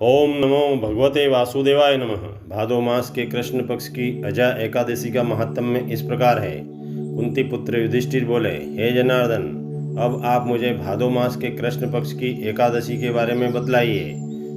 ओम नमो भगवते वासुदेवाय नमः। भादो मास के कृष्ण पक्ष की अजा एकादशी का महात्म्य इस प्रकार है। कुंती पुत्र युधिष्ठिर बोले, हे जनार्दन, अब आप मुझे भादो मास के कृष्ण पक्ष की एकादशी के बारे में बतलाइए।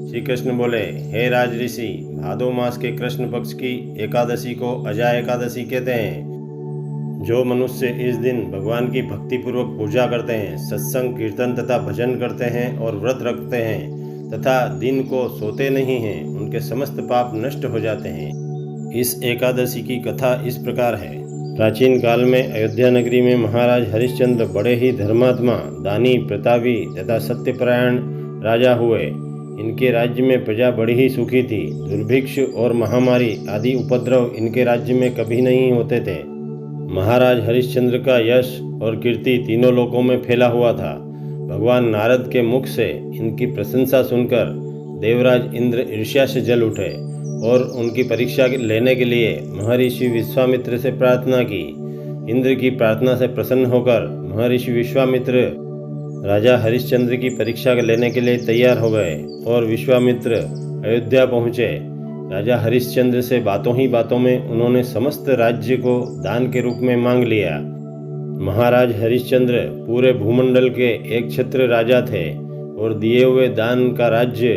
श्री कृष्ण बोले, हे राज ऋषि, भादो मास के कृष्ण पक्ष की एकादशी को अजा एकादशी कहते हैं। जो मनुष्य इस दिन भगवान की भक्तिपूर्वक पूजा करते हैं, सत्संग कीर्तन तथा भजन करते हैं और व्रत रखते हैं तथा दिन को सोते नहीं हैं, उनके समस्त पाप नष्ट हो जाते हैं। इस एकादशी की कथा इस प्रकार है। प्राचीन काल में अयोध्या नगरी में महाराज हरिश्चंद्र बड़े ही धर्मात्मा, दानी, प्रतापी तथा सत्यपरायण राजा हुए। इनके राज्य में प्रजा बड़ी ही सुखी थी। दुर्भिक्ष और महामारी आदि उपद्रव इनके राज्य में कभी नहीं होते थे। महाराज हरिश्चंद्र का यश और कीर्ति तीनों लोकों में फैला हुआ था। भगवान नारद के मुख से इनकी प्रशंसा सुनकर देवराज इंद्र ईर्ष्या से जल उठे और उनकी परीक्षा लेने के लिए महर्षि विश्वामित्र से प्रार्थना की। इंद्र की प्रार्थना से प्रसन्न होकर महर्षि विश्वामित्र राजा हरिश्चंद्र की परीक्षा लेने के लिए तैयार हो गए और विश्वामित्र अयोध्या पहुँचे। राजा हरिश्चंद्र से बातों ही बातों में उन्होंने समस्त राज्य को दान के रूप में मांग लिया। महाराज हरिश्चंद्र पूरे भूमंडल के एक छत्र राजा थे और दिए हुए दान का राज्य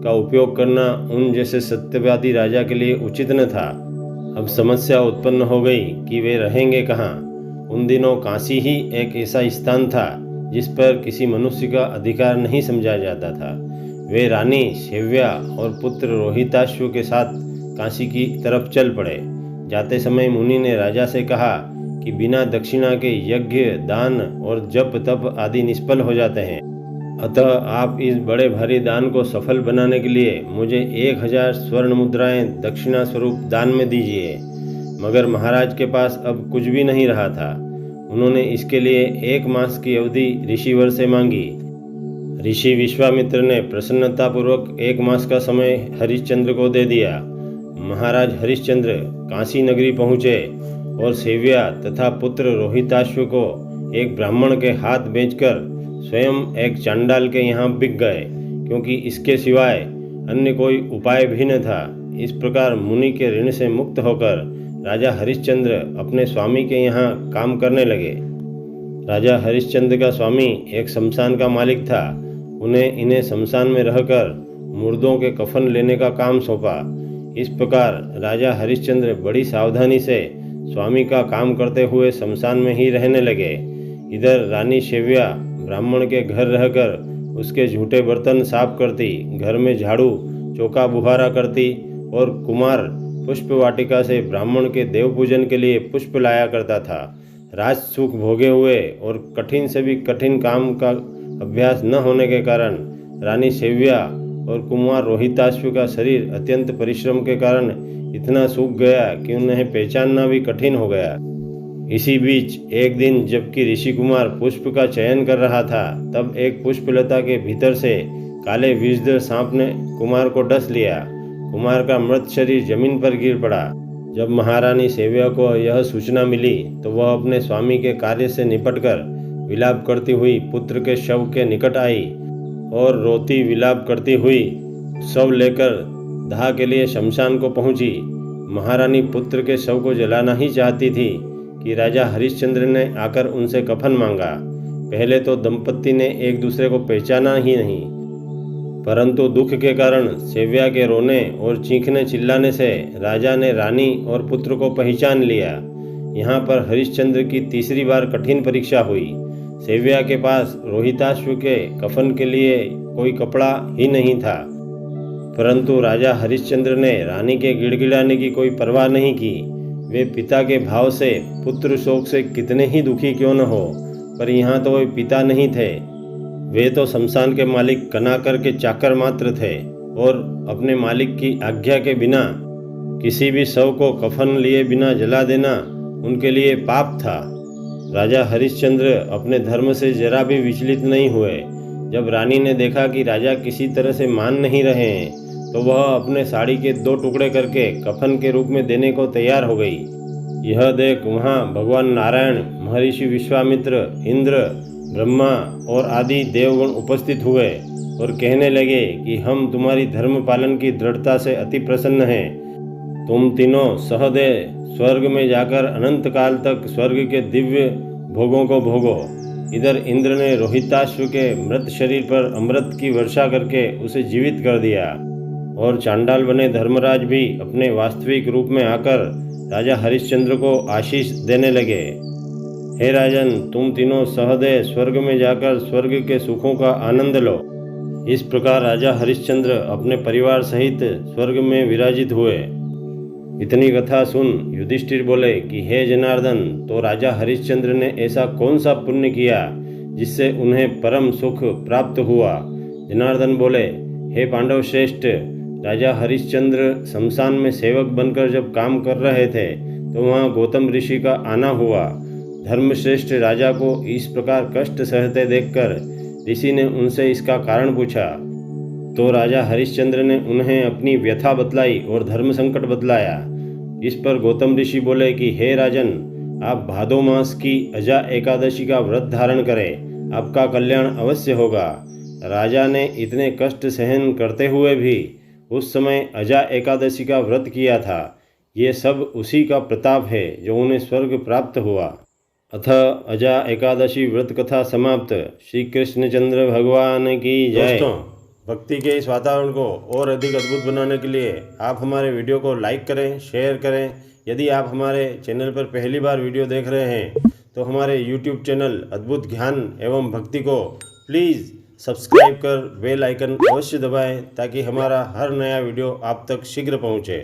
का उपयोग करना उन जैसे सत्यवादी राजा के लिए उचित न था। अब समस्या उत्पन्न हो गई कि वे रहेंगे कहाँ। उन दिनों काशी ही एक ऐसा स्थान था जिस पर किसी मनुष्य का अधिकार नहीं समझा जाता था। वे रानी सेव्या और पुत्र रोहिताश्व के साथ काशी की तरफ चल पड़े। जाते समय मुनि ने राजा से कहा कि बिना दक्षिणा के यज्ञ, दान और जप तप आदि निष्फल हो जाते हैं। अतः आप इस बड़े भारी दान को सफल बनाने के लिए मुझे 1000 स्वर्ण मुद्राएं दक्षिणा स्वरूप दान में दीजिए। मगर महाराज के पास अब कुछ भी नहीं रहा था। उन्होंने इसके लिए 1 मास की अवधि ऋषिवर से मांगी। ऋषि विश्वामित्र ने प्रसन्नतापूर्वक 1 मास का समय हरिश्चंद्र को दे दिया। महाराज हरिश्चंद्र काशी नगरी पहुँचे और सेव्या तथा पुत्र रोहिताश्व को एक ब्राह्मण के हाथ बेचकर स्वयं एक चांडाल के यहाँ बिक गए, क्योंकि इसके सिवाय अन्य कोई उपाय भी न था। इस प्रकार मुनि के ऋण से मुक्त होकर राजा हरिश्चंद्र अपने स्वामी के यहाँ काम करने लगे। राजा हरिश्चंद्र का स्वामी एक शमशान का मालिक था। इन्हें शमशान में रहकर मुर्दों के कफन लेने का काम सौंपा। इस प्रकार राजा हरिश्चंद्र बड़ी सावधानी से स्वामी का काम करते हुए शमशान में ही रहने लगे। इधर रानी सेव्या ब्राह्मण के घर रहकर उसके झूठे बर्तन साफ करती, घर में झाड़ू चौका बुहारा करती और कुमार पुष्प वाटिका से ब्राह्मण के देव पूजन के लिए पुष्प लाया करता था। राज सुख भोगे हुए और कठिन से भी कठिन काम का अभ्यास न होने के कारण रानी सेव्या और कुमार रोहिताश्व का शरीर अत्यंत परिश्रम के कारण इतना सूख गया कि उन्हें पहचानना भी कठिन हो गया। इसी बीच एक दिन जबकि ऋषि कुमार पुष्प का चयन कर रहा था, तब एक पुष्पलता के भीतर से काले विषधर सांप ने कुमार को डस लिया। कुमार का मृत शरीर जमीन पर गिर पड़ा। जब महारानी सेव्या को यह सूचना मिली तो वह अपने स्वामी के कार्य से निपटकर विलाप करती हुई पुत्र के शव के निकट आई और रोती विलाप करती हुई शव लेकर दाह के लिए शमशान को पहुंची। महारानी पुत्र के शव को जलाना ही चाहती थी कि राजा हरिश्चंद्र ने आकर उनसे कफन मांगा। पहले तो दंपत्ति ने एक दूसरे को पहचाना ही नहीं, परंतु दुख के कारण सेव्या के रोने और चीखने चिल्लाने से राजा ने रानी और पुत्र को पहचान लिया। यहाँ पर हरिश्चंद्र की तीसरी बार कठिन परीक्षा हुई। सेव्या के पास रोहिताश्व के कफन के लिए कोई कपड़ा ही नहीं था, परंतु राजा हरिश्चंद्र ने रानी के गिड़गिड़ाने की कोई परवाह नहीं की। वे पिता के भाव से पुत्र शोक से कितने ही दुखी क्यों न हो, पर यहाँ तो वे पिता नहीं थे। वे तो शमशान के मालिक कनाकर के चाकर मात्र थे और अपने मालिक की आज्ञा के बिना किसी भी शव को कफन लिए बिना जला देना उनके लिए पाप था। राजा हरिश्चंद्र अपने धर्म से जरा भी विचलित नहीं हुए। जब रानी ने देखा कि राजा किसी तरह से मान नहीं रहे हैं तो वह अपने साड़ी के 2 टुकड़े करके कफन के रूप में देने को तैयार हो गई। यह देख वहाँ भगवान नारायण, महर्षि विश्वामित्र, इंद्र, ब्रह्मा और आदि देवगण उपस्थित हुए और कहने लगे कि हम तुम्हारी धर्म पालन की दृढ़ता से अति प्रसन्न हैं। तुम तीनों सहदेव स्वर्ग में जाकर अनंत काल तक स्वर्ग के दिव्य भोगों को भोगो। इधर इंद्र ने रोहिताश्व के मृत शरीर पर अमृत की वर्षा करके उसे जीवित कर दिया और चांडाल बने धर्मराज भी अपने वास्तविक रूप में आकर राजा हरिश्चंद्र को आशीष देने लगे। हे राजन, तुम तीनों सहदेव स्वर्ग में जाकर स्वर्ग के सुखों का आनंद लो। इस प्रकार राजा हरिश्चंद्र अपने परिवार सहित स्वर्ग में विराजित हुए। इतनी कथा सुन युधिष्ठिर बोले कि हे जनार्दन, तो राजा हरिश्चंद्र ने ऐसा कौन सा पुण्य किया जिससे उन्हें परम सुख प्राप्त हुआ। जनार्दन बोले, हे पांडव श्रेष्ठ, राजा हरिश्चंद्र शमशान में सेवक बनकर जब काम कर रहे थे तो वहाँ गौतम ऋषि का आना हुआ। धर्मश्रेष्ठ राजा को इस प्रकार कष्ट सहते देखकर ऋषि ने उनसे इसका कारण पूछा। तो राजा हरिश्चंद्र ने उन्हें अपनी व्यथा बतलाई और धर्म संकट बतलाया। इस पर गौतम ऋषि बोले कि हे राजन, आप भादो मास की अजा एकादशी का व्रत धारण करें, आपका कल्याण अवश्य होगा। राजा ने इतने कष्ट सहन करते हुए भी उस समय अजा एकादशी का व्रत किया था। ये सब उसी का प्रताप है जो उन्हें स्वर्ग प्राप्त हुआ। अथ अजा एकादशी व्रत कथा समाप्त। श्री कृष्णचंद्र भगवान की जय। भक्ति के इस वातावरण को और अधिक अद्भुत बनाने के लिए आप हमारे वीडियो को लाइक करें, शेयर करें। यदि आप हमारे चैनल पर पहली बार वीडियो देख रहे हैं तो हमारे YouTube चैनल अद्भुत ज्ञान एवं भक्ति को प्लीज़ सब्सक्राइब कर बेल आइकन अवश्य दबाएं ताकि हमारा हर नया वीडियो आप तक शीघ्र पहुंचे।